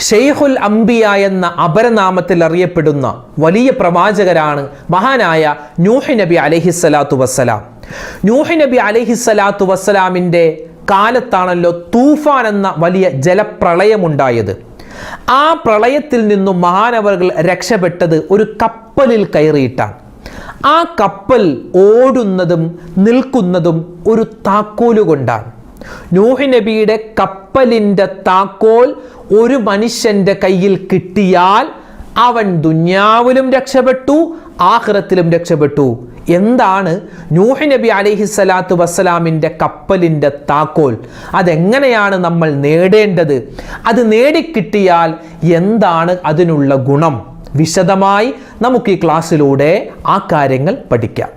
ഷെയ്ഖുൽ അംബിയ എന്ന അപരനാമത്തിൽ അറിയപ്പെടുന്ന വലിയ പ്രവാചകരാണ് മഹാനായ നൂഹ് നബി അലൈഹിസ്സലാത്തു വസ്സലാം. നൂഹ് നബി അലൈഹിസ്സലാത്തു വസ്സലാമിൻ്റെ കാലത്താണല്ലോ തൂഫാൻ എന്ന വലിയ ജലപ്രളയമുണ്ടായത്. ആ പ്രളയത്തിൽ നിന്നും മഹാനവറുകൾ രക്ഷപ്പെട്ടത് ഒരു കപ്പലിൽ കയറിയിട്ടാണ്. ആ കപ്പൽ ഓടുന്നതും നിൽക്കുന്നതും ഒരു താക്കോലുകൊണ്ടാണ്. നൂഹ് നബിയുടെ കപ്പലിൻ്റെ താക്കോൽ ഒരു മനുഷ്യൻ്റെ കയ്യിൽ കിട്ടിയാൽ അവൻ ദുന്യാവിലും രക്ഷപ്പെട്ടു, ആഖിറത്തിലും രക്ഷപ്പെട്ടു. എന്താണ് നൂഹ് നബി അലൈഹിസ്സലാത്തു വസ്സലാമിൻ്റെ കപ്പലിൻ്റെ താക്കോൽ? അതെങ്ങനെയാണ് നമ്മൾ നേടേണ്ടത്? അത് നേടിക്കിട്ടിയാൽ എന്താണ് അതിനുള്ള ഗുണം? വിശദമായി നമുക്ക് ഈ ക്ലാസ്സിലൂടെ ആ കാര്യങ്ങൾ പഠിക്കാം.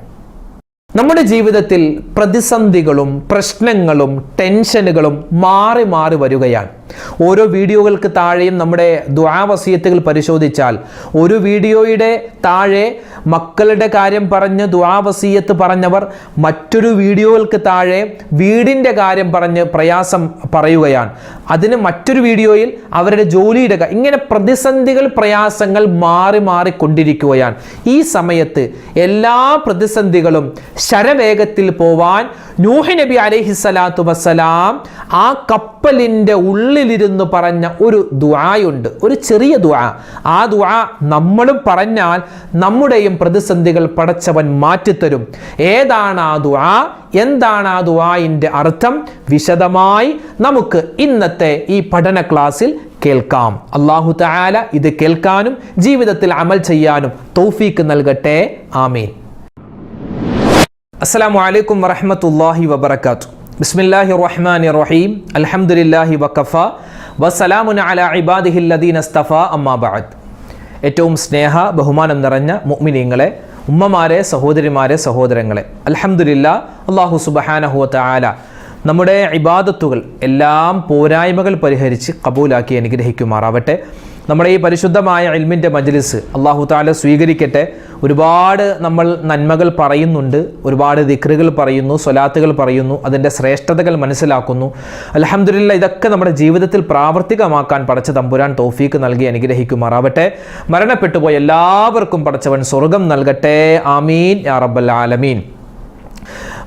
നമ്മുടെ ജീവിതത്തിൽ പ്രതിസന്ധികളും പ്രശ്നങ്ങളും ടെൻഷനുകളും മാറി മാറി വരികയാണ്. ഓരോ വീഡിയോകൾക്ക് താഴെയും നമ്മുടെ ദുആ വസിയത്തുകൾ പരിശോധിച്ചാൽ ഒരു വീഡിയോയുടെ താഴെ മക്കളുടെ കാര്യം പറഞ്ഞ് ദുആ വസിയത്ത് പറഞ്ഞവർ മറ്റൊരു വീഡിയോകൾക്ക് താഴെ വീടിൻ്റെ കാര്യം പറഞ്ഞ് പ്രയാസം പറയുകയാണ്. അതിന് മറ്റൊരു വീഡിയോയിൽ അവരുടെ ജോലിയുടെ ഇങ്ങനെ പ്രതിസന്ധികൾ പ്രയാസങ്ങൾ മാറി മാറിക്കൊണ്ടിരിക്കുകയാണ്. ഈ സമയത്ത് എല്ലാ പ്രതിസന്ധികളും ശരവേഗത്തിൽ പോവാൻ നൂഹ് നബി അലൈഹിസ്സലാത്തു വസ്സലാം ആ കപ്പലിൻ്റെ ഉള്ളിലിരുന്ന് പറഞ്ഞ ഒരു ദുആയുണ്ട്, ഒരു ചെറിയ ദുആ. ആ ദുആ നമ്മളും പറഞ്ഞാൽ നമ്മുടെയും പ്രതിസന്ധികൾ പടച്ചവൻ മാറ്റിത്തരും. ഏതാണ് ആ ദുആ? എന്താണ് ആ ദുആയിൻ്റെ അർത്ഥം? വിശദമായി നമുക്ക് ഇന്നത്തെ ഈ പഠന ക്ലാസ്സിൽ കേൾക്കാം. അല്ലാഹു തആല ഇത് കേൾക്കാനും ജീവിതത്തിൽ അമൽ ചെയ്യാനും തൗഫീക്ക് നൽകട്ടെ. ആമീൻ. അസ്സലാമു അലൈക്കും വറഹ്മത്തുള്ളാഹി വബറകാതുഹു. ബിസ്മില്ലാഹിർ റഹ്മാനിർ റഹീം. അൽഹംദുലില്ലാഹി വഖഫ വസലാമുൻ അലാ ഇബാദിഹിൽ ലദീന ഇസ്തഫാ. അമ്മാ ബഅദ്. ഏറ്റവും സ്നേഹ ബഹുമാനം നിറഞ്ഞ മുഅ്മിനീങ്ങളെ, ഉമ്മമാരെ, സഹോദരിമാരെ, സഹോദരങ്ങളെ, അൽഹംദുലില്ലാഹ് അല്ലാഹു സുബ്ഹാനഹു വ തആല നമ്മുടെ ഇബാദത്തുകൾ എല്ലാം പോരായ്മകൾ പരിഹരിച്ച് കബൂലാക്കി അനുഗ്രഹിക്കുമാറാവട്ടെ. നമ്മുടെ ഈ പരിശുദ്ധമായ ഇൽമിൻ്റെ മജ്ലിസ് അല്ലാഹു തആല സ്വീകരിക്കട്ടെ. ഒരുപാട് നമ്മൾ നന്മകൾ പറയുന്നുണ്ട്, ഒരുപാട് ദിക്റുകൾ പറയുന്നു, സ്വലാത്തുകൾ പറയുന്നു, അതിൻ്റെ ശ്രേഷ്ഠതകൾ മനസ്സിലാക്കുന്നു. അൽഹംദുലില്ലാഹ് ഇതൊക്കെ നമ്മുടെ ജീവിതത്തിൽ പ്രാവർത്തികമാക്കാൻ പടച്ച തമ്പുരാൻ തൗഫീക്ക് നൽകി അനുഗ്രഹിക്കുമാറാവട്ടെ. മരണപ്പെട്ടുപോയ എല്ലാവർക്കും പടച്ചവൻ സ്വർഗം നൽകട്ടെ. ആമീൻ യാ റബ്ബൽ ആലമീൻ.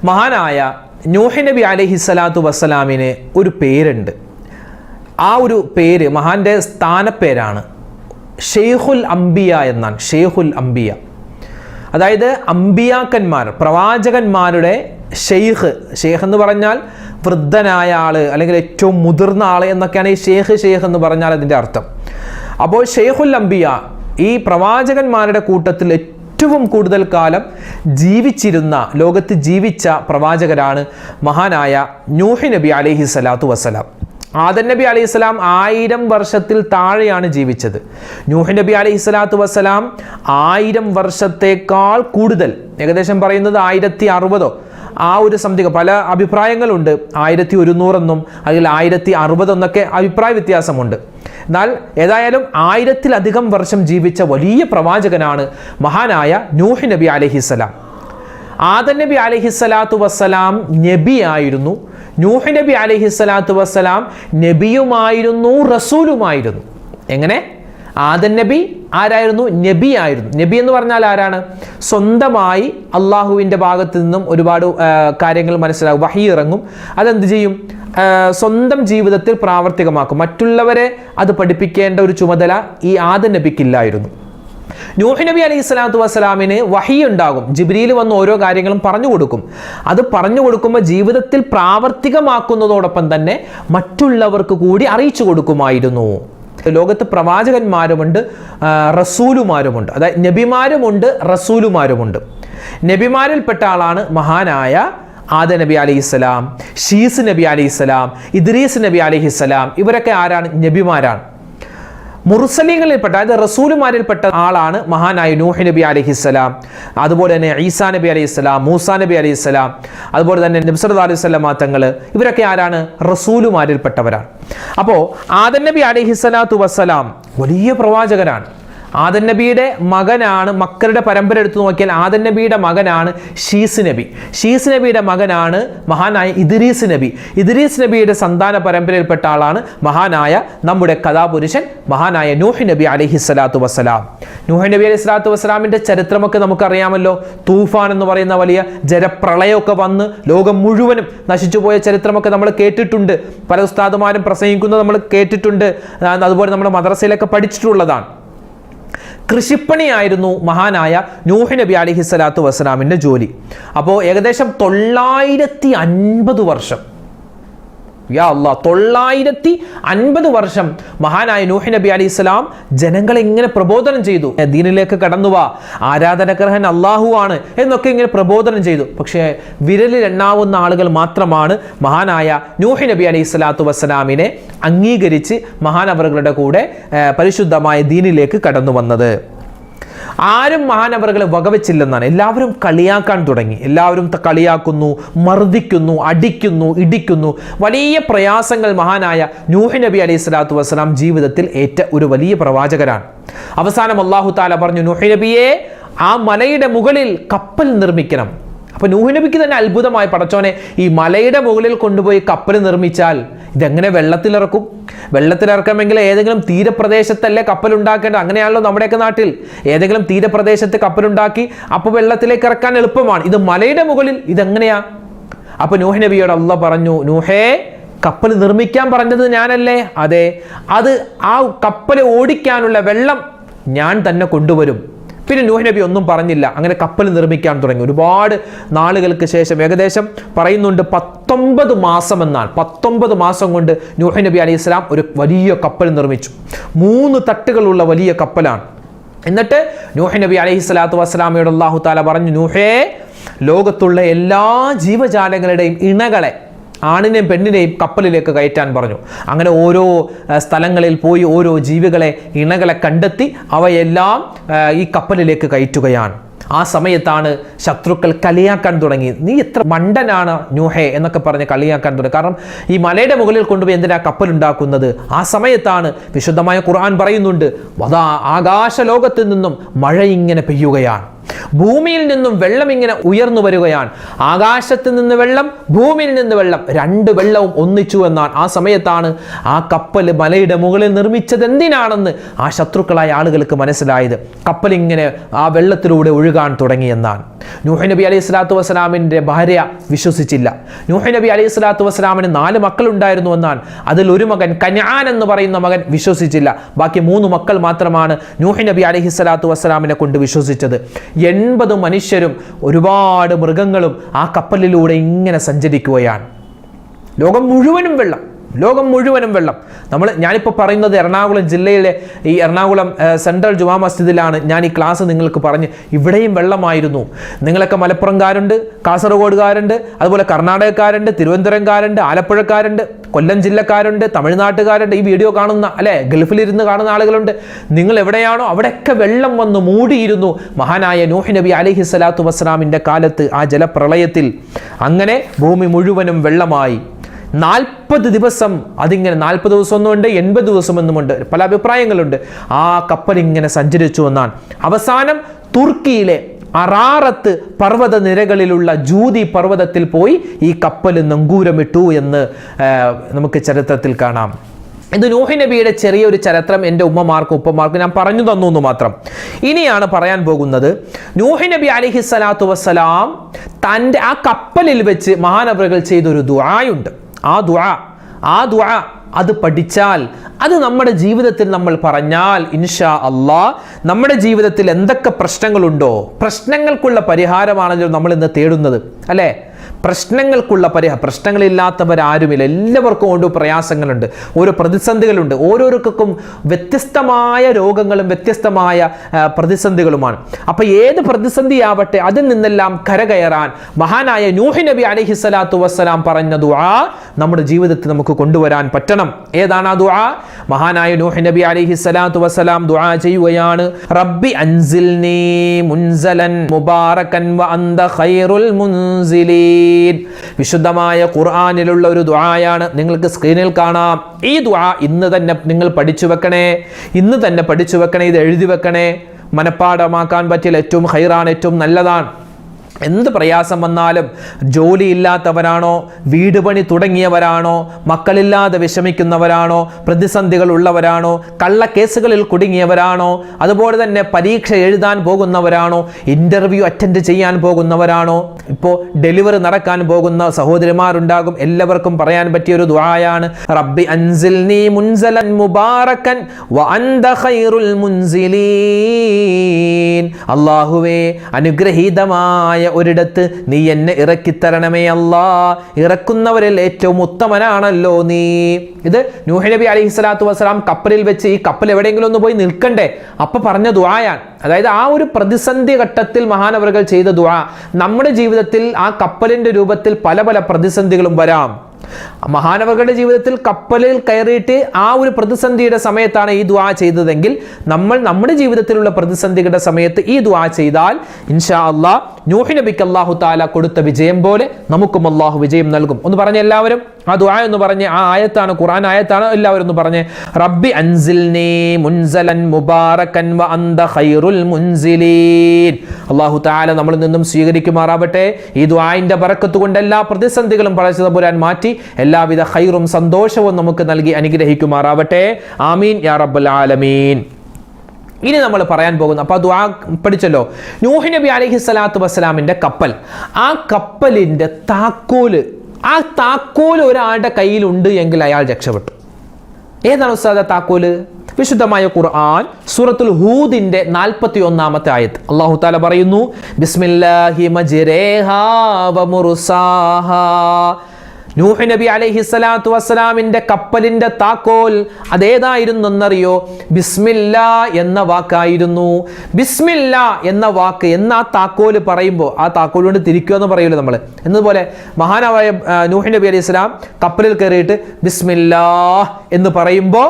മഹാനായ നൂഹ് നബി അലൈഹിസ്സലാത്തു വസ്സലാമിന് ഒരു പേരുണ്ട്. ആ ഒരു പേര് മഹാന്റെ സ്ഥാനപ്പേരാണ് ഷെയ്ഖുൽ അംബിയ എന്നാണ്. ഷെയ്ഖുൽ അംബിയ, അതായത് അംബിയാക്കന്മാർ, പ്രവാചകന്മാരുടെ ഷെയ്ഖ്. ഷെയ്ഖ് എന്ന് പറഞ്ഞാൽ വൃദ്ധനായ ആള് അല്ലെങ്കിൽ ഏറ്റവും മുതിർന്ന ആള് എന്നൊക്കെയാണ് ഈ ഷെയ്ഖ് എന്ന് പറഞ്ഞാൽ അതിൻ്റെ അർത്ഥം. അപ്പോൾ ഷെയ്ഖുൽ അംബിയ ഈ പ്രവാചകന്മാരുടെ കൂട്ടത്തിൽ ഏറ്റവും കൂടുതൽ കാലം ജീവിച്ചിരുന്ന, ലോകത്ത് ജീവിച്ച പ്രവാചകരാണ് മഹാനായ നൂഹ് നബി അലൈഹിസ്സലാത്തു വസ്സലാം. ആദം നബി അലൈഹിസ്സലാം 1000 വർഷത്തിൽ താഴെയാണ് ജീവിച്ചത്. നൂഹ് നബി അലൈഹിസ്സലാത്തു വസ്സലാം 1000 വർഷത്തേക്കാൾ കൂടുതൽ, ഏകദേശം പറയുന്നത് 1060 ആ ഒരു സംതിങ്, പല അഭിപ്രായങ്ങളുണ്ട്. 1100 എന്നും അല്ലെങ്കിൽ 1060 എന്നൊക്കെ അഭിപ്രായ വ്യത്യാസമുണ്ട്. എന്നാൽ ഏതായാലും 1000-ലധികം വർഷം ജീവിച്ച വലിയ പ്രവാചകനാണ് മഹാനായ നൂഹ് നബി അലൈഹിസ്സലാം. ആദം നബി അലൈഹിസ്സലാത്തു വസ്സലാം നബിയായിരുന്നു. നൂഹ് നബി അലൈഹിസ്സലാത്തു വസ്സലാം നബിയുമായിരുന്നു, റസൂലുമായിരുന്നു. എങ്ങനെ? ആദം നബി ആരായിരുന്നു? നബിയായിരുന്നു. നബി എന്ന് പറഞ്ഞാൽ ആരാണ്? സ്വന്തമായി അള്ളാഹുവിൻ്റെ ഭാഗത്തു നിന്നും ഒരുപാട് കാര്യങ്ങൾ മനസ്സിലാകും, വഹി ഇറങ്ങും. അതെന്ത് ചെയ്യും? സ്വന്തം ജീവിതത്തിൽ പ്രാവർത്തികമാക്കും. മറ്റുള്ളവരെ അത് പഠിപ്പിക്കേണ്ട ഒരു ചുമതല ഈ ആദം നബിക്കില്ലായിരുന്നു. നൂഹ് നബി അലൈഹിസ്സലാത്തു വസ്സലാമിന് വഹി ഉണ്ടാകും. ജിബ്രീൽ വന്ന് ഓരോ കാര്യങ്ങളും പറഞ്ഞു കൊടുക്കും. അത് പറഞ്ഞു കൊടുക്കുമ്പോൾ ജീവിതത്തിൽ പ്രാവർത്തികമാക്കുന്നതോടൊപ്പം തന്നെ മറ്റുള്ളവർക്ക് കൂടി അറിയിച്ചു കൊടുക്കുമായിരുന്നു. ലോകത്ത് പ്രവാചകന്മാരുമുണ്ട്, റസൂലുമാരുമുണ്ട്. അതായത് നബിമാരുമുണ്ട്, റസൂലുമാരുമുണ്ട്. നബിമാരിൽപ്പെട്ട ആളാണ് മഹാനായ ആദം നബി അലൈഹിസ്സലാം, ഷീസ് നബി അലൈഹിസ്സലാം, ഇദ്രീസ് നബി അലൈഹിസ്സലാം. ഇവരൊക്കെ ആരാണ്? നബിമാരാണ്. മുർസലീങ്ങളിൽപ്പെട്ട, അതായത് റസൂലുമാരിൽപ്പെട്ട ആളാണ് മഹാനായ നൂഹ് നബി അലൈഹിസ്സലാം. അതുപോലെ തന്നെ ഈസാ നബി അലൈഹിസ്സലാം, മൂസാ നബി അലൈഹിസ്സലാം, അതുപോലെ തന്നെ നബി സല്ലല്ലാഹു അലൈഹി വസല്ലം തങ്ങൾ. ഇവരൊക്കെ ആരാണ്? റസൂലുമാരിൽപ്പെട്ടവരാണ്. അപ്പോൾ ആദം നബി അലൈഹിസ്സലാത്തു വസ്സലാം വലിയ പ്രവാചകനാണ്. ആദം നബിയുടെ മകനാണ്, മക്കളുടെ പരമ്പര എടുത്തു നോക്കിയാൽ ആദം നബിയുടെ മകനാണ് ഷീസ് നബി. ഷീസ് നബിയുടെ മകനാണ് മഹാനായ ഇദ്രീസ് നബി. ഇദ്രീസ് നബിയുടെ സന്താന പരമ്പരയിൽപ്പെട്ട ആളാണ് മഹാനായ നമ്മുടെ കഥാപുരുഷൻ മഹാനായ നൂഹ് നബി അലൈഹിസ്സലാത്തു വസ്സലാം. നൂഹ് നബി അലൈഹിസ്സലാത്തു വസ്സലാമിന്റെ ചരിത്രമൊക്കെ നമുക്കറിയാമല്ലോ. തൂഫാൻ എന്ന് പറയുന്ന വലിയ ജലപ്രളയമൊക്കെ വന്ന് ലോകം മുഴുവനും നശിച്ചുപോയ ചരിത്രമൊക്കെ നമ്മൾ കേട്ടിട്ടുണ്ട്. പല ഉസ്താദുമാരും പ്രസംഗിക്കുന്നത് നമ്മൾ കേട്ടിട്ടുണ്ട്. അതുപോലെ നമ്മൾ മദ്രസയിലൊക്കെ പഠിച്ചിട്ടുള്ളതാണ്. കൃഷിപ്പണിയായിരുന്നു മഹാനായ നൂഹ് നബി അലൈഹിസ്സലാത്തു വസ്സലാമിൻ്റെ ജോലി. അപ്പോൾ ഏകദേശം 950 വർഷം, യാ അല്ലാഹ്, 950 വർഷം മഹാനായ നൂഹ് നബി അലൈഹിസ്സലാം ജനങ്ങളെ ഇങ്ങനെ പ്രബോധനം ചെയ്തു. ദീനിലേക്ക് കടന്നുവാ, ആരാധനഗ്രഹൻ അള്ളാഹുവാണ് എന്നൊക്കെ ഇങ്ങനെ പ്രബോധനം ചെയ്തു. പക്ഷേ വിരലിൽ എണ്ണാവുന്ന ആളുകൾ മാത്രമാണ് മഹാനായ നൂഹ് നബി അലൈഹിസ്സലാത്തു വസ്സലാമിനെ അംഗീകരിച്ച് മഹാനവറുകളുടെ കൂടെ പരിശുദ്ധമായ ദീനിലേക്ക് കടന്നു വന്നത്. ആരും മഹാനവറുകളെ വകവെച്ചില്ലെന്നാണ്. എല്ലാവരും കളിയാക്കാൻ തുടങ്ങി. എല്ലാവരും കളിയാക്കുന്നു, മർദ്ദിക്കുന്നു, അടിക്കുന്നു, ഇടിക്കുന്നു. വലിയ പ്രയാസങ്ങൾ മഹാനായ നൂഹ് നബി അലൈഹിസ്സലാത്തു വസ്സലാം ജീവിതത്തിൽ ഏറ്റ ഒരു വലിയ പ്രവാചകരാണ്. അവസാനം അല്ലാഹു തആല പറഞ്ഞു, നൂഹ് നബിയെ ആ മലയുടെ മുകളിൽ കപ്പൽ നിർമ്മിക്കണം. അപ്പൊ നൂഹ് നബിക്ക് തന്നെ അത്ഭുതമായി, പടച്ചോനെ ഈ മലയുടെ മുകളിൽ കൊണ്ടുപോയി കപ്പൽ നിർമ്മിച്ചാൽ ഇതെങ്ങനെ വെള്ളത്തിലിറക്കും? വെള്ളത്തിലിറക്കണമെങ്കിൽ ഏതെങ്കിലും തീരപ്രദേശത്തല്ലേ കപ്പൽ ഉണ്ടാക്കേണ്ടത്? അങ്ങനെയാണല്ലോ നമ്മുടെയൊക്കെ നാട്ടിൽ. ഏതെങ്കിലും തീരപ്രദേശത്ത് കപ്പലുണ്ടാക്കി അപ്പോൾ വെള്ളത്തിലേക്ക് ഇറക്കാൻ എളുപ്പമാണ്. ഇത് മലയുടെ മുകളിൽ, ഇതെങ്ങനെയാ? അപ്പൊ നൂഹ് നബിയോട് അല്ലാഹ് പറഞ്ഞു, നൂഹേ, കപ്പൽ നിർമ്മിക്കാൻ പറഞ്ഞത് ഞാനല്ലേ? അതെ. അത് ആ കപ്പൽ ഓടിക്കാനുള്ള വെള്ളം ഞാൻ തന്നെ കൊണ്ടുവരും. പിന്നെ നൂഹ് നബി ഒന്നും പറഞ്ഞില്ല. അങ്ങനെ കപ്പൽ നിർമ്മിക്കാൻ തുടങ്ങി. ഒരുപാട് നാളുകൾക്ക് ശേഷം, ഏകദേശം പറയുന്നുണ്ട് 19 മാസം എന്നാണ്, 19 മാസം കൊണ്ട് നൂഹ് നബി അലൈഹി സ്വലാം ഒരു വലിയ കപ്പൽ നിർമ്മിച്ചു. 3 തട്ടുകളുള്ള വലിയ കപ്പലാണ്. എന്നിട്ട് നൂഹ് നബി അലൈഹി സ്വലാത്തു വസ്സലാമയോട് അല്ലാഹു തആല പറഞ്ഞു, നൂഹേ, ലോകത്തുള്ള എല്ലാ ജീവജാലങ്ങളുടെയും ഇണകളെ, ആണിനെയും പെണ്ണിനെയും കപ്പലിലേക്ക് കയറ്റാൻ പറഞ്ഞു. അങ്ങനെ ഓരോ സ്ഥലങ്ങളിൽ പോയി ഓരോ ജീവികളെ, ഇണകളെ കണ്ടെത്തി അവയെല്ലാം ഈ കപ്പലിലേക്ക് കയറ്റുകയാണ്. ആ സമയത്താണ് ശത്രുക്കൾ കളിയാക്കാൻ തുടങ്ങി. നീ എത്ര മണ്ടനാണ് നൂഹേ എന്നൊക്കെ പറഞ്ഞ് കളിയാക്കാൻ തുടങ്ങി. കാരണം ഈ മലയുടെ മുകളിൽ കൊണ്ടുപോയി എന്തിനാ കപ്പൽ ഉണ്ടാക്കുന്നത്? ആ സമയത്താണ് വിശുദ്ധമായ ഖുർആൻ പറയുന്നുണ്ട്, ആകാശ ലോകത്ത് നിന്നും മഴ ഇങ്ങനെ പെയ്യുകയാണ്, ഭൂമിയിൽ നിന്നും വെള്ളം ഇങ്ങനെ ഉയർന്നു വരികയാണ്. ആകാശത്ത് നിന്ന് വെള്ളം, ഭൂമിയിൽ നിന്ന് വെള്ളം, 2 വെള്ളവും ഒന്നിച്ചു എന്നാണ്. ആ സമയത്താണ് ആ കപ്പൽ മലയുടെ മുകളിൽ നിർമ്മിച്ചത് എന്തിനാണെന്ന് ആ ശത്രുക്കളായ ആളുകൾക്ക് മനസ്സിലായത്. കപ്പൽ ഇങ്ങനെ ആ വെള്ളത്തിലൂടെ ഒഴുകാൻ തുടങ്ങിയെന്നാണ്. നൂഹ് നബി അലൈഹി സ്വലാത്തു വസ്സലാമിൻ്റെ ഭാര്യ വിശ്വസിച്ചില്ല. നൂഹ് നബി അലൈഹി സ്വലാത്തു വസ്സലാമിന് 4 മക്കളുണ്ടായിരുന്നു എന്നാണ്. അതിൽ ഒരു മകൻ, കനാൻ എന്ന് പറയുന്ന മകൻ, വിശ്വസിച്ചില്ല. ബാക്കി 3 മക്കൾ മാത്രമാണ് നൂഹ് നബി അലൈഹി സ്വലാത്തു വസ്സലാമിനെ കൊണ്ട് വിശ്വസിച്ചത്. 80 മനുഷ്യരും ഒരുപാട് മൃഗങ്ങളും ആ കപ്പലിലൂടെ ഇങ്ങനെ സഞ്ചരിക്കുകയാണ്. ലോകം മുഴുവനും വെള്ളം, ലോകം മുഴുവനും വെള്ളം. ഞാനിപ്പോൾ പറയുന്നത് എറണാകുളം ജില്ലയിലെ ഈ എറണാകുളം സെൻട്രൽ ജുമാ മസ്ജിദിലാണ് ഞാൻ ഈ ക്ലാസ് നിങ്ങൾക്ക് പറഞ്ഞ്. ഇവിടെയും വെള്ളമായിരുന്നു. നിങ്ങളൊക്കെ മലപ്പുറംകാരുണ്ട്, കാസർഗോഡുകാരുണ്ട്, അതുപോലെ കർണാടകക്കാരുണ്ട്, തിരുവനന്തപുരംകാരുണ്ട്, ആലപ്പുഴക്കാരുണ്ട്, കൊല്ലം ജില്ലക്കാരുണ്ട്, തമിഴ്നാട്ടുകാരുണ്ട്, ഈ വീഡിയോ കാണുന്ന ഗൾഫിലിരുന്ന് കാണുന്ന ആളുകളുണ്ട്. നിങ്ങൾ എവിടെയാണോ അവിടെയൊക്കെ വെള്ളം വന്ന് മൂടിയിരുന്നു. മഹാനായ നൂഹ് നബി അലൈഹി സ്വലാത്തു വസ്സലാമിൻ്റെ കാലത്ത് ആ ജലപ്രളയത്തിൽ അങ്ങനെ ഭൂമി മുഴുവനും വെള്ളമായി. 40 ദിവസം അതിങ്ങനെ, 40 ദിവസം ഒന്നുമുണ്ട്, 80 ദിവസം എന്നുമുണ്ട്, പല അഭിപ്രായങ്ങളുണ്ട്. ആ കപ്പൽ ഇങ്ങനെ സഞ്ചരിച്ചു എന്നാണ്. അവസാനം തുർക്കിയിലെ അറാറത്ത് പർവ്വത നിരകളിലുള്ള ജൂതി പർവ്വതത്തിൽ പോയി ഈ കപ്പൽ നങ്കൂരമിട്ടു എന്ന് നമുക്ക് ചരിത്രത്തിൽ കാണാം. ഇത് നൂഹ് നബിയുടെ ചെറിയൊരു ചരിത്രം എൻ്റെ ഉമ്മമാർക്കും ഉപ്പമാർക്കും ഞാൻ പറഞ്ഞു തന്നു എന്ന് മാത്രം. ഇനിയാണ് പറയാൻ പോകുന്നത്, നൂഹ് നബി അലൈഹി സ്വലാത്തു വസ്സലാം തൻ്റെ ആ കപ്പലിൽ വെച്ച് മഹാനവറുകൾ ചെയ്തൊരു ദുആയുണ്ട്. ആ ദുആ അത് പഠിച്ചാൽ, അത് നമ്മുടെ ജീവിതത്തിൽ നമ്മൾ പറഞ്ഞാൽ ഇൻഷാ അല്ലാഹ് നമ്മുടെ ജീവിതത്തിൽ എന്തൊക്കെ പ്രശ്നങ്ങളുണ്ടോ, പ്രശ്നങ്ങൾക്കുള്ള പരിഹാരമാണല്ലോ നമ്മൾ ഇന്ന് തേടുന്നത്, അല്ലേ? പ്രശ്നങ്ങൾക്കുള്ള പ്രശ്നങ്ങളില്ലാത്തവരാരുമില്ല. എല്ലാവർക്കും ഓരോ പ്രയാസങ്ങളുണ്ട്, ഓരോ പ്രതിസന്ധികളുണ്ട്. ഓരോരുക്കും വ്യത്യസ്തമായ രോഗങ്ങളും വ്യത്യസ്തമായ പ്രതിസന്ധികളുമാണ്. അപ്പോൾ ഏത് പ്രതിസന്ധിയാവട്ടെ അതിൽ നിന്നെല്ലാം കരകയറാൻ മഹാനായ നൂഹ് നബി അലൈഹി സ്വലാത്തു വസ്സലാം പറഞ്ഞ ദുആ നമ്മുടെ ജീവിതത്തിൽ നമുക്ക് കൊണ്ടുവരാൻ പറ്റണം. ഏതാണ് ആ ദുആ? മഹാനായ നൂഹ് നബി അലൈഹി സ്വലാത്തു വസ്സലാം ദുആ ചെയ്യുകയാണ്, റബ്ബി അൻസിൽനി മുൻസലൻ മുബാറകൻ വ അന്ത ഖൈറുൽ മുൻസിലീൻ. വിശുദ്ധമായ ഖുർആനിലുള്ള ഒരു ദുആയാണ്, നിങ്ങൾക്ക് സ്ക്രീനിൽ കാണാം. ഈ ദുആ ഇന്ന് തന്നെ നിങ്ങൾ പഠിച്ചു വെക്കണേ, ഇത് എഴുതി വെക്കണേ. മനപ്പാഠമാക്കാൻ പറ്റിയാൽ ഏറ്റവും ഖൈറാണ്, ഏറ്റവും നല്ലതാണ്. എന്ത് പ്രയാസം വന്നാലും, ജോലിയില്ലാത്തവരാണോ, വീട് പണി തുടങ്ങിയവരാണോ, മക്കളില്ലാതെ വിഷമിക്കുന്നവരാണോ, പ്രതിസന്ധികൾ ഉള്ളവരാണോ, കള്ളക്കേസുകളിൽ കുടുങ്ങിയവരാണോ, അതുപോലെ തന്നെ പരീക്ഷ എഴുതാൻ പോകുന്നവരാണോ, ഇന്റർവ്യൂ അറ്റൻഡ് ചെയ്യാൻ പോകുന്നവരാണോ, ഇപ്പോൾ ഡെലിവറി നടക്കാൻ പോകുന്ന സഹോദരിമാരുണ്ടാകും, എല്ലാവർക്കും പറയാൻ പറ്റിയ ഒരു ദുആയാണ്. റബ്ബി അൻസിൽനി മുൻസലൻ മുബാറകൻ വ അൻത ഖൈറുൽ മുൻസിലീൻ. അല്ലാഹുവേ, അനുഗ്രഹീതമായ ഒരിടത്ത് നീ എന്നെ ഇറക്കിത്തരണമേ അല്ലാ, ഇറക്കുന്നവരിൽ ഏറ്റവും ഉത്തമനാണല്ലോ നീ. ഇത് നൂഹ് നബി അലൈഹിസ്സലാത്തു വസ്സലാം കപ്പലിൽ വെച്ച്, ഈ കപ്പൽ എവിടെയെങ്കിലും ഒന്ന് പോയി നിൽക്കണ്ടേ, അപ്പൊ പറഞ്ഞ ദുആയാണ്. അതായത് ആ ഒരു പ്രതിസന്ധി ഘട്ടത്തിൽ മഹാനവറുകൾ ചെയ്ത ദുആ. നമ്മുടെ ജീവിതത്തിൽ ആ കപ്പലിന്റെ രൂപത്തിൽ പല പല പ്രതിസന്ധികളും വരാം. മഹാനവറുകളുടെ ജീവിതത്തിൽ കപ്പലിൽ കയറിയിട്ട് ആ ഒരു പ്രതിസന്ധിയുടെ സമയത്താണ് ഈ ദുആ ചെയ്തതെങ്കിൽ, നമ്മൾ നമ്മുടെ ജീവിതത്തിലുള്ള പ്രതിസന്ധികളുടെ സമയത്ത് ഈ ദുആ ചെയ്താൽ ഇൻഷാ അല്ലാഹ് നൂഹ് നബിക്ക് അല്ലാഹു തആല കൊടുത്ത വിജയം പോലെ നമുക്കും അല്ലാഹു വിജയം നൽകും. ഒന്ന് പറഞ്ഞ എല്ലാവരും ആ ദുആ എന്ന് പറഞ്ഞ്, ആ ആയത്താണ്, ഖുർആൻ ആയത്താണ്, എല്ലാവരും ഒന്ന് പറഞ്ഞ് റബ്ബി അൻസിൽനി മുൻസലൻ മുബാറകൻ വ അൻത ഖൈറുൽ മുൻസിലീൻ. അല്ലാഹു തആല നമ്മളിൽ നിന്നും സ്വീകരിക്കുമാറാവട്ടെ. ഈ ദുആഇന്റെ ബറക്കത്ത് കൊണ്ട് എല്ലാ പ്രതിസന്ധികളും പടച്ച തമ്പുരാൻ മാറ്റി എല്ലാവിധ ഖൈറും സന്തോഷവും നമുക്ക് നൽകി അനുഗ്രഹിക്കുമാറാവട്ടെ. ആമീൻ യാ റബ്ബൽ ആലമീൻ. ഇനി നമ്മൾ പറയാൻ പോകുന്നു, അപ്പോൾ ദുആ പഠിച്ചല്ലോ. നൂഹ് നബി അലൈഹിസ്സലാത്തു വസ്സലാമിന്റെ കപ്പൽ, ആ കപ്പലിന്റെ താക്കോല്, ആ താക്കോല് ഒരാളുടെ കയ്യിലുണ്ട് എങ്കിൽ അയാൾ രക്ഷപ്പെട്ടു. ഏതാണ് ഉസ്താദ് താക്കോല്? വിശുദ്ധമായ ഖുർആൻ സൂറത്തുൽ ഹൂദിന്റെ 41-ാമത്തെ ആയത്ത് അല്ലാഹു തആല പറയുന്നു, ബിസ്മില്ലാഹി മജ്റേഹാ വ മുർസാഹാ. നൂഹ് നബി അലൈഹിസ്സലാത്തു വസ്സലാമിന്റെ കപ്പലിന്റെ താക്കോൽ അതേതായിരുന്നു എന്നറിയോ? ബിസ്മില്ലാ എന്ന വാക്കായിരുന്നു. ബിസ്മില്ലാ എന്ന വാക്ക് ആ താക്കോല് പറയുമ്പോൾ, ആ താക്കോൽ കൊണ്ട് തിരിക്കുക എന്ന് പറയൂല്ലോ നമ്മൾ, എന്നതുപോലെ മഹാനായ നൂഹ് നബി അലൈഹി സ്വലാം കപ്പലിൽ കയറിയിട്ട് ബിസ്മില്ലാ എന്ന് പറയുമ്പോൾ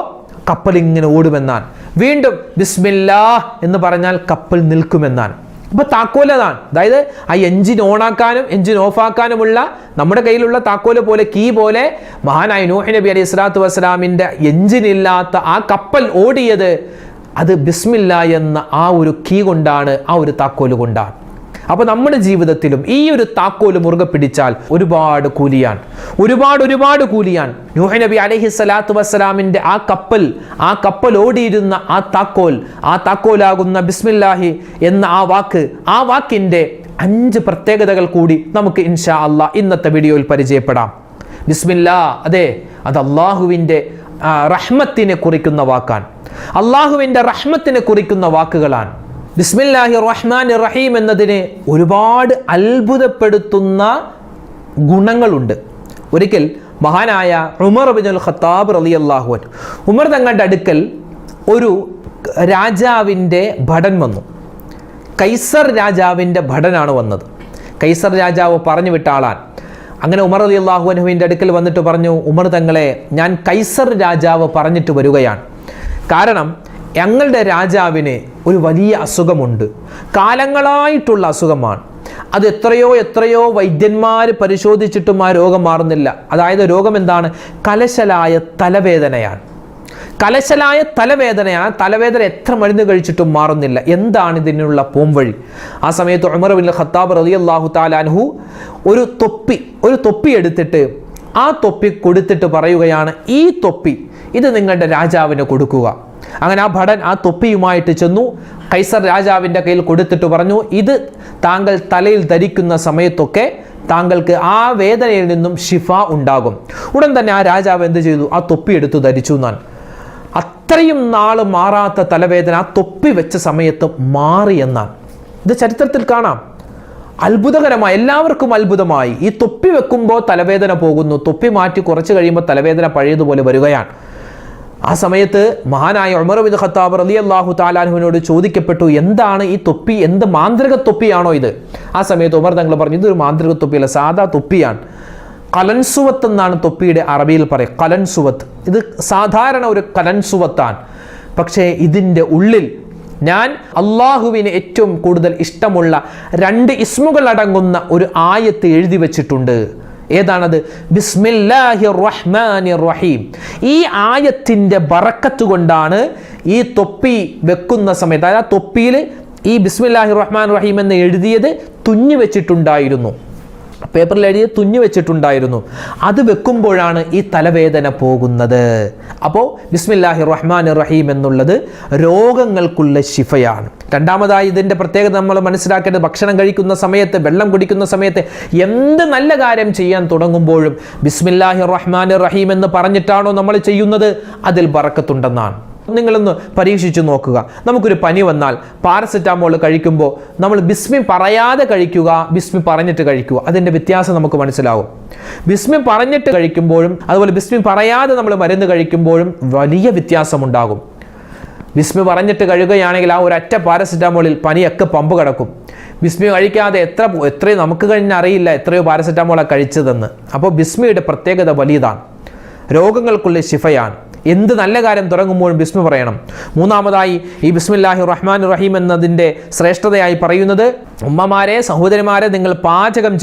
കപ്പൽ ഇങ്ങനെ ഓടുമെന്നാണ്. വീണ്ടും ബിസ്മില്ലാ എന്ന് പറഞ്ഞാൽ കപ്പൽ നിൽക്കുമെന്നാണ്. അപ്പൊ താക്കോലതാണ്. അതായത് ആ എഞ്ചിൻ ഓണാക്കാനും എഞ്ചിൻ ഓഫാക്കാനുമുള്ള നമ്മുടെ കയ്യിലുള്ള താക്കോല് പോലെ, കീ പോലെ മഹാനായ നൂഹ് നബി അലൈഹി സ്വലാത്തു വസ്സലാമിന്റെ എഞ്ചിൻ ഇല്ലാത്ത ആ കപ്പൽ ഓടിയത് അത് ബിസ്മില്ലാ എന്ന ആ ഒരു കീ കൊണ്ടാണ്, ആ ഒരു താക്കോല് കൊണ്ടാണ്. അപ്പൊ നമ്മുടെ ജീവിതത്തിലും ഈ ഒരു താക്കോല് മുറുകെ പിടിച്ചാൽ ഒരുപാട് കൂലിയാണ്, ഒരുപാട് കൂലിയാണ്. നൂഹ് നബി അലൈഹി സ്വലാത്തു വസ്സലാമിന്റെ ആ കപ്പൽ ഓടിയിരുന്ന ആ താക്കോലാകുന്ന ബിസ്മില്ലാഹി എന്ന ആ വാക്കിന്റെ 5 പ്രത്യേകതകൾ കൂടി നമുക്ക് ഇൻഷാ അല്ലാഹ് ഇന്നത്തെ വീഡിയോയിൽ പരിചയപ്പെടാം. ബിസ്മില്ലാ, അതെ, അത് അള്ളാഹുവിന്റെ റഹ്മത്തിനെ കുറിക്കുന്ന വാക്കാണ്, അള്ളാഹുവിന്റെ റഹ്മത്തിനെ കുറിക്കുന്ന വാക്കുകളാണ്. ബിസ്മില്ലാഹിർ റഹ്മാനിർ റഹീം എന്നതിന് ഒരുപാട് അത്ഭുതപ്പെടുത്തുന്ന ഗുണങ്ങളുണ്ട്. ഒരിക്കൽ മഹാനായ ഉമർ ഇബ്നുൽ ഖത്താബ് റളിയല്ലാഹു അൻഹു, ഉമർ തങ്ങളുടെ അടുക്കൽ ഒരു രാജാവിൻ്റെ ഭടൻ വന്നു. കൈസർ രാജാവിൻ്റെ ഭടനാണ് വന്നത്. കൈസർ രാജാവ് പറഞ്ഞു വിട്ട ആളാണ്. അങ്ങനെ ഉമർ റളിയല്ലാഹു അൻഹുവിൻ്റെ അടുക്കൽ വന്നിട്ട് പറഞ്ഞു, ഉമർ തങ്ങളെ, ഞാൻ കൈസർ രാജാവ് പറഞ്ഞിട്ട് വരികയാണ്. കാരണം ഞങ്ങളുടെ രാജാവിന് ഒരു വലിയ അസുഖമുണ്ട്, കാലങ്ങളായിട്ടുള്ള അസുഖമാണ്. അത് എത്രയോ വൈദ്യന്മാർ പരിശോധിച്ചിട്ടും ആ രോഗം മാറുന്നില്ല. അതായത് രോഗം എന്താണ്? കലശലായ തലവേദനയാണ്. തലവേദന എത്ര മരുന്ന് കഴിച്ചിട്ടും മാറുന്നില്ല. എന്താണ് ഇതിനുള്ള പോംവഴി? ആ സമയത്ത് ഉമർ ഇബ്നുൽ ഖത്താബ് റളിയല്ലാഹു തആല അൻഹു ഒരു തൊപ്പി എടുത്തിട്ട് ആ തൊപ്പി കൊടുത്തിട്ട് പറയുകയാണ്, ഈ തൊപ്പി ഇത് നിങ്ങളുടെ രാജാവിന് കൊടുക്കുക. അങ്ങനെ ആ ഭടൻ ആ തൊപ്പിയുമായിട്ട് ചെന്നു കൈസർ രാജാവിൻ്റെ കയ്യിൽ കൊടുത്തിട്ട് പറഞ്ഞു, ഇത് താങ്കൾ തലയിൽ ധരിക്കുന്ന സമയത്തൊക്കെ താങ്കൾക്ക് ആ വേദനയിൽ നിന്നും ഷിഫ ഉണ്ടാകും. ഉടൻ തന്നെ ആ രാജാവ് എന്ത് ചെയ്തു? ആ തൊപ്പി എടുത്തു ധരിച്ചു എന്നാണ്. അത്രയും നാള് മാറാത്ത തലവേദന ആ തൊപ്പി വെച്ച സമയത്ത് മാറി എന്നാണ്. ഇത് ചരിത്രത്തിൽ കാണാം. അത്ഭുതകരമായി, എല്ലാവർക്കും അത്ഭുതമായി. ഈ തൊപ്പി വെക്കുമ്പോൾ തലവേദന പോകുന്നു, തൊപ്പി മാറ്റി കുറച്ച് കഴിയുമ്പോൾ തലവേദന പഴയതുപോലെ വരികയാണ്. ആ സമയത്ത് മഹാനായ ഉമർ ഇബ്നുൽ ഖത്താബ് റളിയല്ലാഹു തആല അൻഹുവിനോട് ചോദിക്കപ്പെട്ടു, എന്താണ് ഈ തൊപ്പി? എന്ത് മാന്ത്രിക തൊപ്പിയാണോ ഇത്? ആ സമയത്ത് ഉമർ തങ്ങൾ പറഞ്ഞു, ഇതൊരു മാന്ത്രിക തൊപ്പിയല്ല, സാധാ തൊപ്പിയാണ്. കലൻസുവത്ത് എന്നാണ് തൊപ്പിയുടെ അറബിയിൽ പറയുക. കലൻസുവത്ത്, ഇത് സാധാരണ ഒരു കലൻസുവത്താണ്. പക്ഷേ ഇതിൻ്റെ ഉള്ളിൽ ഞാൻ അള്ളാഹുവിന് ഏറ്റവും കൂടുതൽ ഇഷ്ടമുള്ള 2 ഇസ്മുകൾ അടങ്ങുന്ന ഒരു ആയത്ത് എഴുതി വെച്ചിട്ടുണ്ട്. ഏതാണത്? ബിസ്മില്ലാഹിർ റഹ്മാനിർ റഹീം. ഈ ആയത്തിൻ്റെ ബറക്കത്ത് കൊണ്ടാണ് ഈ തൊപ്പി വെക്കുന്ന സമയത്ത്, അതായത് തൊപ്പിയിൽ ഈ ബിസ്മില്ലാഹിർ റഹ്മാനിർ റഹീം എന്ന് എഴുതിയത് തുന്നി വെച്ചിട്ടുണ്ടായിരുന്നു, പേപ്പറിൽ എഴുതി തുന്നി വെച്ചിട്ടുണ്ടായിരുന്നു. അത് വെക്കുമ്പോഴാണ് ഈ തലവേദന പോകുന്നത്. അപ്പോൾ ബിസ്മില്ലാഹിർ റഹ്മാനിർ റഹീം എന്നുള്ളത് രോഗങ്ങൾക്കുള്ള ശിഫയാണ്. രണ്ടാമതായി ഇതിൻ്റെ പ്രത്യേകത നമ്മൾ മനസ്സിലാക്കേണ്ടത്, ഭക്ഷണം കഴിക്കുന്ന സമയത്ത്, വെള്ളം കുടിക്കുന്ന സമയത്ത്, എന്ത് നല്ല കാര്യം ചെയ്യാൻ തുടങ്ങുമ്പോഴും ബിസ്മില്ലാഹിർ റഹ്മാനിർ റഹീം എന്ന് പറഞ്ഞിട്ടാണോ നമ്മൾ ചെയ്യുന്നത്, അതിൽ ബറക്കത്തുണ്ടെന്നാണ്. നിങ്ങളൊന്ന് പരീക്ഷിച്ചു നോക്കുക. നമുക്കൊരു പനി വന്നാൽ പാരസെറ്റാമോൾ കഴിക്കുമ്പോൾ നമ്മൾ ബിസ്മി പറയാതെ കഴിക്കുക, ബിസ്മി പറഞ്ഞിട്ട് കഴിക്കുക, അതിൻ്റെ വ്യത്യാസം നമുക്ക് മനസ്സിലാവും. ബിസ്മി പറഞ്ഞിട്ട് കഴിക്കുമ്പോഴും അതുപോലെ ബിസ്മി പറയാതെ നമ്മൾ മരുന്ന് കഴിക്കുമ്പോഴും വലിയ വ്യത്യാസമുണ്ടാകും. ബിസ്മി പറഞ്ഞിട്ട് കഴിയുകയാണെങ്കിൽ ആ ഒരൊറ്റ പാരസെറ്റാമോളിൽ പനിയൊക്കെ പമ്പ് കിടക്കും. ബിസ്മി കഴിക്കാതെ എത്രയും നമുക്ക് കഴിഞ്ഞറിയില്ല എത്രയോ പാരസെറ്റാമോളാണ് കഴിച്ചതെന്ന്. അപ്പോൾ ബിസ്മിയുടെ പ്രത്യേകത വലിയതാണ്, രോഗങ്ങൾക്കുള്ള ശിഫയാണ്. എന്ത് നല്ല കാര്യം തുടങ്ങുമ്പോഴും ബിസ്മി പറയണം. മൂന്നാമതായി ഈ ബിസ്മില്ലാഹിർ റഹ്മാനിർ റഹീം എന്നതിൻ്റെ ശ്രേഷ്ഠതയായി പറയുന്നത്, ഉമ്മമാരെ, സഹോദരിമാരെ, നിങ്ങൾ പാചകം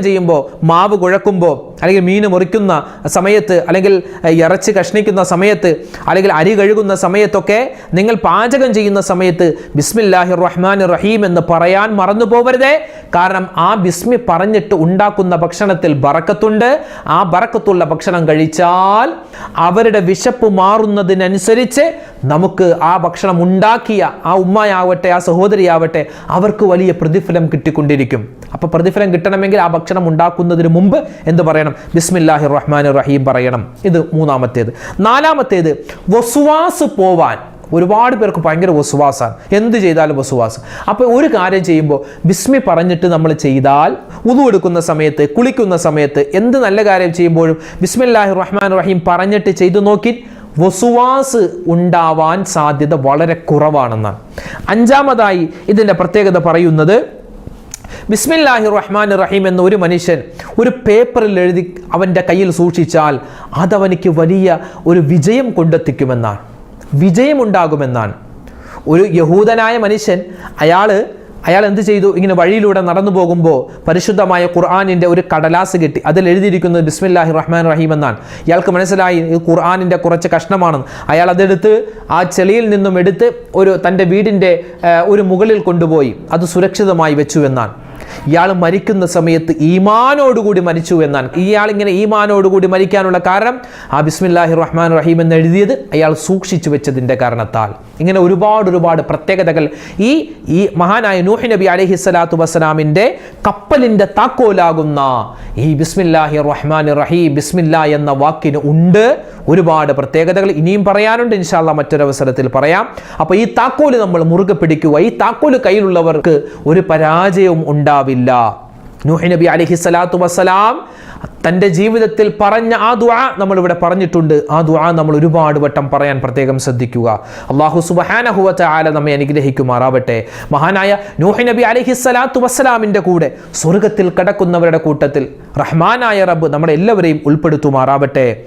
ചെയ്യുമ്പോൾ മാവ് കുഴക്കുമ്പോൾ, അല്ലെങ്കിൽ മീൻ മുറിക്കുന്ന സമയത്ത്, അല്ലെങ്കിൽ ഇറച്ചി കഷ്ണിക്കുന്ന സമയത്ത്, അല്ലെങ്കിൽ അരി കഴുകുന്ന സമയത്തൊക്കെ നിങ്ങൾ പാചകം ചെയ്യുന്ന സമയത്ത് ബിസ്മില്ലാഹിർ റഹ്മാനിർ റഹീം എന്ന് പറയാൻ മറന്നു പോകരുതേ. കാരണം ആ ബിസ്മി പറഞ്ഞിട്ട് ഉണ്ടാക്കുന്ന ഭക്ഷണത്തിൽ ബറക്കത്തുണ്ട്. ആ ബറക്കത്തുള്ള ഭക്ഷണം കഴിച്ചാൽ അവരുടെ വിശപ്പ് മാറുന്നതിനനുസരിച്ച് നമുക്ക് ആ ഭക്ഷണം ഉണ്ടാക്കിയ ആ ഉമ്മയാവട്ടെ, ആ സഹോദരിയാവട്ടെ, അവർക്ക് വലിയ പ്രതിഫലം കിട്ടിക്കൊണ്ടിരിക്കും. അപ്പോൾ പ്രതിഫലം കിട്ടണമെങ്കിൽ ആ ഭക്ഷണം ഉണ്ടാക്കുന്നതിന് മുമ്പ് എന്ത് പറയണം? ബിസ്മില്ലാഹിർ റഹ്മാനിർ റഹീം പറയണം. ഇത് മൂന്നാമത്തേത്. നാലാമത്തേത്, വസ്വാസ് പോവാൻ. ഒരുപാട് പേർക്ക് ഭയങ്കര വസ്വാസാണ്, എന്ത് ചെയ്താലും വസ്വാസ്. അപ്പോൾ ഒരു കാര്യം ചെയ്യുമ്പോൾ ബിസ്മി പറഞ്ഞിട്ട് നമ്മൾ ചെയ്താൽ, വുളു എടുക്കുന്ന സമയത്ത്, കുളിക്കുന്ന സമയത്ത്, എന്ത് നല്ല കാര്യം ചെയ്യുമ്പോഴും ബിസ്മില്ലാഹിർ റഹ്മാനിർ റഹീം പറഞ്ഞിട്ട് ചെയ്തു നോക്കി വസ്വാസ് ഉണ്ടാവാൻ സാധ്യത വളരെ കുറവാണെന്നാണ്. അഞ്ചാമതായി ഇതിൻ്റെ പ്രത്യേകത പറയുന്നത്, ബിസ്മില്ലാഹിർ റഹ്മാനിർ റഹീം എന്ന ഒരു മനുഷ്യൻ ഒരു പേപ്പറിൽ എഴുതി അവൻ്റെ കയ്യിൽ സൂക്ഷിച്ചാൽ അതവനിക്ക് വലിയ ഒരു വിജയം കൊണ്ടെത്തിക്കുമെന്നാണ്, വിജയമുണ്ടാകുമെന്നാണ്. ഒരു യഹൂദനായ മനുഷ്യൻ അയാൾ എന്ത് ചെയ്തു? ഇങ്ങനെ വഴിയിലൂടെ നടന്നു പോകുമ്പോൾ പരിശുദ്ധമായ ഖുർആനിൻ്റെ ഒരു കടലാസ് കിട്ടി. അതിൽ എഴുതിയിരിക്കുന്നത് ബിസ്മില്ലാഹിർ റഹ്മാനിർ റഹീം എന്നാണ്. ഇയാൾക്ക് മനസ്സിലായി ഇത് ഖുർആനിൻ്റെ കുറച്ച് കഷ്ണമാണെന്ന്. അയാൾ അതെടുത്ത് ആ ചെളിയിൽ നിന്നും എടുത്ത് തൻ്റെ വീടിൻ്റെ ഒരു മുകളിൽ കൊണ്ടുപോയി അത് സുരക്ഷിതമായി വെച്ചു എന്നാണ്. ഇയാൾ മരിക്കുന്ന സമയത്ത് ഈമാനോടുകൂടി മരിച്ചു എന്നാണ്. ഇയാൾ ഇങ്ങനെ ഈമാനോടുകൂടി മരിക്കാനുള്ള കാരണം ആ ബിസ്മില്ലാഹിർ റഹ്മാനിർ റഹീം എന്ന് എഴുതിയത് അയാൾ സൂക്ഷിച്ചു വെച്ചതിൻ്റെ കാരണത്താൽ. ഇങ്ങനെ ഒരുപാട് പ്രത്യേകതകൾ ഈ മഹാനായ നൂഹ് നബി അലൈഹിസ്സലാത്തു വസ്സലാമിൻ്റെ കപ്പലിൻ്റെ താക്കോലാകുന്ന ഈ ബിസ്മില്ലാഹിർ റഹ്മാനിർ റഹീം, ബിസ്മില്ലാ എന്ന വാക്കിന് ഉണ്ട്. ഒരുപാട് പ്രത്യേകതകൾ ഇനിയും പറയാനുണ്ട്, ഇൻഷാ അല്ലാഹ് മറ്റൊരവസരത്തിൽ പറയാം. അപ്പോൾ ഈ താക്കോല് നമ്മൾ മുറുകെ പിടിക്കുക. ഈ താക്കോല് കയ്യിലുള്ളവർക്ക് ഒരു പരാജയവും ഉണ്ടാവില്ല. നൂഹ് നബി അലൈഹിസ്സലാത്തു വസ്സലാം തൻ്റെ ജീവിതത്തിൽ പറഞ്ഞ ആ ദുആ നമ്മൾ ഇവിടെ പറഞ്ഞിട്ടുണ്ട്. ആ ദുആ നമ്മൾ ഒരുപാട് വട്ടം പറയാൻ പ്രത്യേകം ശ്രദ്ധിക്കുക. അല്ലാഹു സുബ്ഹാനഹു വ തആല നമ്മെ അനുഗ്രഹിക്കുമാറാവട്ടെ. മഹാനായ നൂഹ് നബി അലൈഹിസ്സലാത്തു വസ്സലാമിൻ്റെ കൂടെ സ്വർഗ്ഗത്തിൽ കടക്കുന്നവരുടെ കൂട്ടത്തിൽ റഹ്മാനായ റബ്ബ് നമ്മളെല്ലാവരെയും ഉൾപ്പെടുത്തുമാറാവട്ടെ.